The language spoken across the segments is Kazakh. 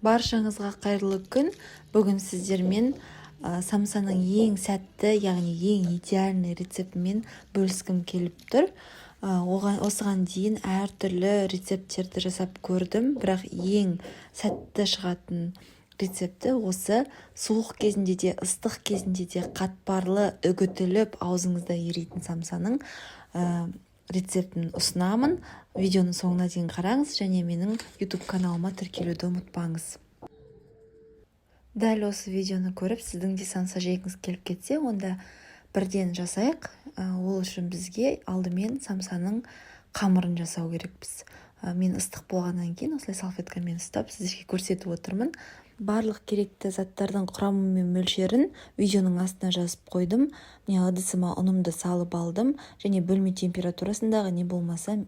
Баршаңызға қайырлы күн. Бүгін сіздермен самсаның ең сәтті, яғни ең идеальный рецептімен бөліскім келіп тұр. Осыған дейін әртүрлі рецепттерді жасап көрдім, бірақ ең сәтті шығатын рецепті осы. Суық кезінде де, ыстық кезінде де қатпарлы, үгітіліп аузыңызда еритін самсаның рецептін ұсынамын. Видеоның соңына дейін қараңыз және менің YouTube каналыма тіркелуді ұмытпаңыз. Дәл осы видеоны көріп, сіздің де самса жегіңіз келіп кетсе, онда бірден жасайық. Ол үшін бізге алдымен самсаның қамырын жасау керекпіз. Мен ыстық болғаннан кейін осылай салфеткамен ұстап сіздерге көрсетіп отырмын. Барлық керекті заттардың құрамы мен мөлшерін видеоның астына жазып қойдым. Міне ыдысыма ұнымды салып алдым және бөлме температурасындағы не болмаса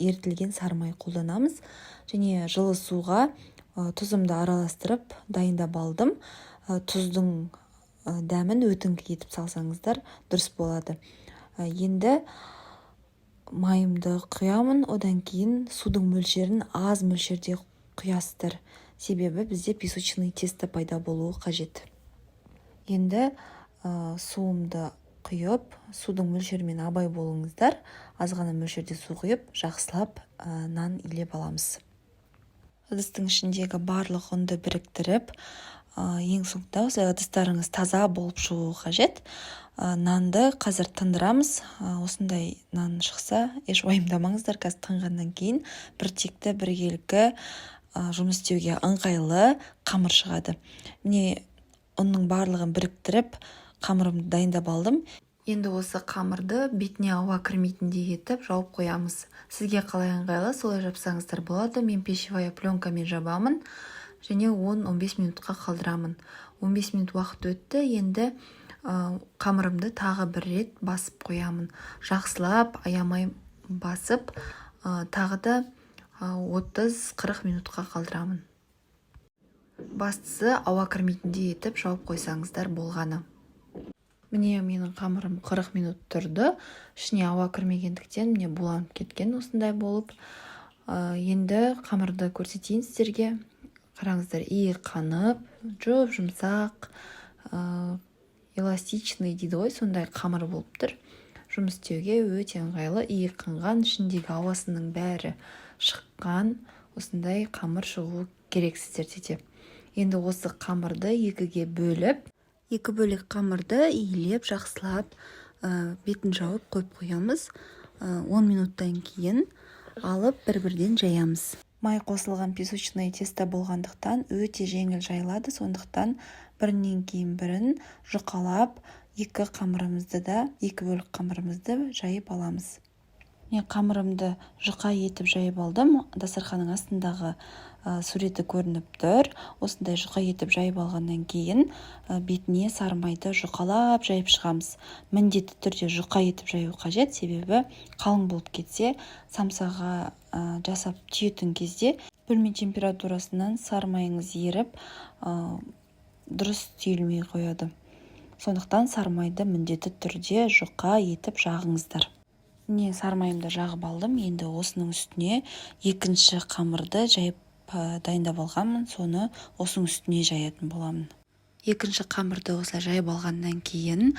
ерітілген сары май қолданамыз. Және жылы суға тұзымды араластырып дайындап алдым. Тұздың дәмін өтіңкі етіп салсаңыздар дұрыс болады. Енді майымды құямын, одан кейін судың мөлшерін аз мөлшерде құясыздар. Себебі бізде песочный тесто пайда болуы қажет. Енді суымды құйып, судың мөлшерімен абай болыңыздар. Аз ғана мөлшерде су құйып, жақсылап нан илеп аламыз. Ыдыстың ішіндегі барлық ұнды біріктіріп, ең соңында ыдыстарыңыз таза болып шығуы қажет. Нанды қазір тындырамыз. Осындай нан шықса, еш уайымдамаңыздар, қазір тынғаннан кейін бір текті, біркелкі жұмыс істеуге ыңғайлы қамыр шығады. Міне ұнның барлығын біріктіріп, қамырымды дайындап алдым. Енді осы қамырды бетіне ауа кірмейтіндей етіп жауып қоямыз. Сізге қалай ыңғайлы, солай жапсаңыздар болады. Мен пищевая пленкамен жабамын және 10-15 минутқа қалдырамын. 15 минут уақыт өтті. Енді қамырымды тағы бір рет басып қоямын. Жақсылап, аямай басып, тағы да 30-40 минутқа қалдырамын. Бастысы ауа кірмейтіндей етіп жауып қойсаңыздар болғаны. Міне менің қамырым 40 минут тұрды. Ішіне ауа кірмегендіктен міне буланып кеткен осындай болып. Енді қамырды көрсетейін сіздерге. Қараңыздар, иі қанып, жұмсақ, эластичный дейді ғой, сондай қамыр болып тұр. Жұмыс істеуге өте ыңғайлы, иі қанған, ішіндегі ауасының бәрі шыққан, осындай қамыр шығу керек сіздерде де. Енді осы қамырды екіге бөліп, екі бөлек қамырды иілеп, жақсылап бетін жауып қойып қоямыз. 10 минуттан кейін алып бір-бірден жаямыз. Май қосылған песочный тесто болғандықтан өте жеңіл жайылады, сондықтан бірінен кейін бірін жұқалап, екі бөлік қамырымызды жайып аламыз. Қамырымды жұқа етіп жайып алдым. Дастарханның астындағы суреті көрініп тұр. Осындай жұқа етіп жайып алғаннан кейін бетіне сары майды жұқалап жайып шығамыз. Міндетті түрде жұқа етіп жаю қажет, себебі қалың болып кетсе, самсаға жасап түйетін кезде бөлме температурасынан сары майыңыз еріп, дұрыс түйілмей қояды. Сондықтан сары майды міндетті түрде жұқа етіп жағыңыздар. Міне сары майымды жағып алдым. Енді осының үстіне екінші қамырды жайып дайындап алғанмын, соны осының үстіне жаятын боламын. Екінші қамырды осылай жайып алғаннан кейін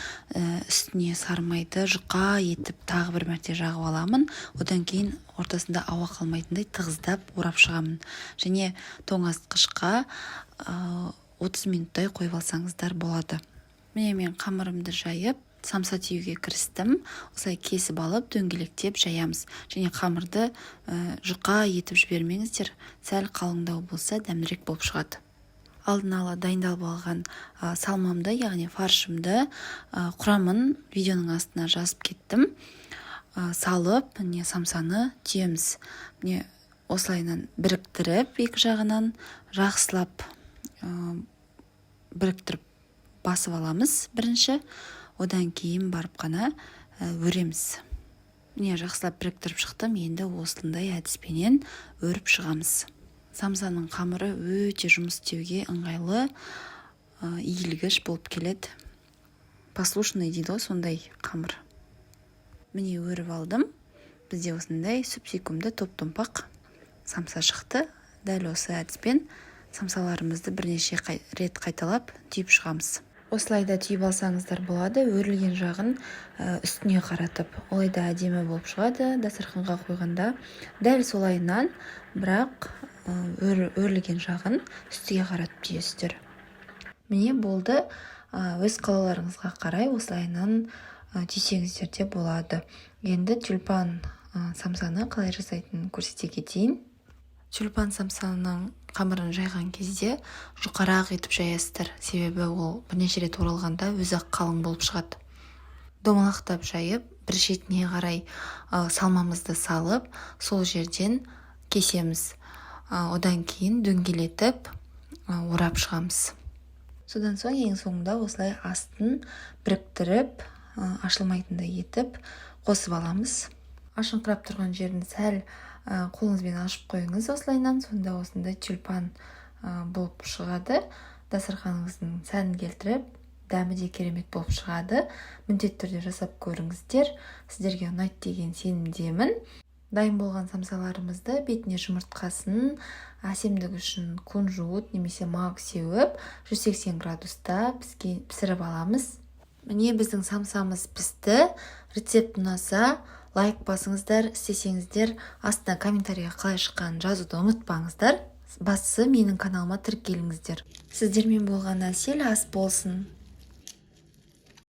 үстіне сары майды жұқа етіп тағы бір мәрте жағып аламын. Одан кейін ортасында ауа қалмайтындай тығыздап орап шығамын. Және тоңазытқышқа 30 минуттай қойып алсаңыздар болады. Міне мен қамырымды жайып, самса түйуге кірістім. Осылай кесіп алып, дөңгелектеп жаямыз. Және қамырды жұқа етіп жібермеңіздер. Сәл қалыңдау болса дәмдірек болып шығады. Алдын ала дайындалып алған салмамды, яғни фаршымды құрамын видеоның астына жазып кеттім. Салып, самсаны түйеміз. Осылайынан біріктіріп, екі жағынан жақсылап біріктіріп басып аламыз бірінші. Одан кейін барып қана өреміз. Жақсылап біріктіріп шықтым. Енді осындай әдіспенен өріп шығамыз. Самсаның қамыры өте жұмыс істеуге ыңғайлы, иілгіш болып келеді. Послушный дейді ғой, сондай қамыр. Міне өріп алдым. Бізде осындай сүп-сүйкімді топ-томпақ самса шықты. Дәл осы әдіспен самсаларымызды бірнеше рет қайталап түйіп шығамыз. Осылай да түйіп алсаңыздар болады, өрілген жағын үстіне қаратып. Олай да әдемі болып шығады дастарханға қойғанда. Дәл солайынан, бірақ өрілген жағын үстіге қаратып түйесіздер. Міне болды. Өз қалаларыңызға қарай осылайынан түйсеңіздер де болады. Енді тюльпан самсаны қалай жасайтынын көрсете кетейін. Тюльпан самсаның қамырын жайған кезде жұқарақ етіп жаясыздар, себебі ол бірнеше рет оралғанда өзі қалың болып шығады. Домалақтап жайып, бір шетіне қарай салмамызды салып, сол жерден кесеміз. Одан кейін дөңгелетіп орап шығамыз. Содан соң ең соңында осылай астын біріктіріп, ашылмайтындай етіп қосып аламыз. Ашыңқырап тұрған жерін сәл қолыңызбен ашып қойыңыз осылайынан, сонда осындай тюльпан болып шығады. Дастарханыңыздың сәнін келтіріп, дәмі де керемет болып шығады. Міндетті түрде жасап көріңіздер. Сіздерге ұнайды деген сенімдемін. Дайын болған самсаларымызды бетіне жұмыртқасын, әсемдік үшін кунжут немесе мак сеуіп, 180 градуста пісіріп аламыз. Міне біздің самсамыз пісті. Рецепт ұнаса, лайк басыңыздар, істесеңіздер, астына комментарийға қалай шыққанын жазуды ұмытпаңыздар. Бастысы менің каналыма тіркеліңіздер. Сіздермен болған әсел ас болсын.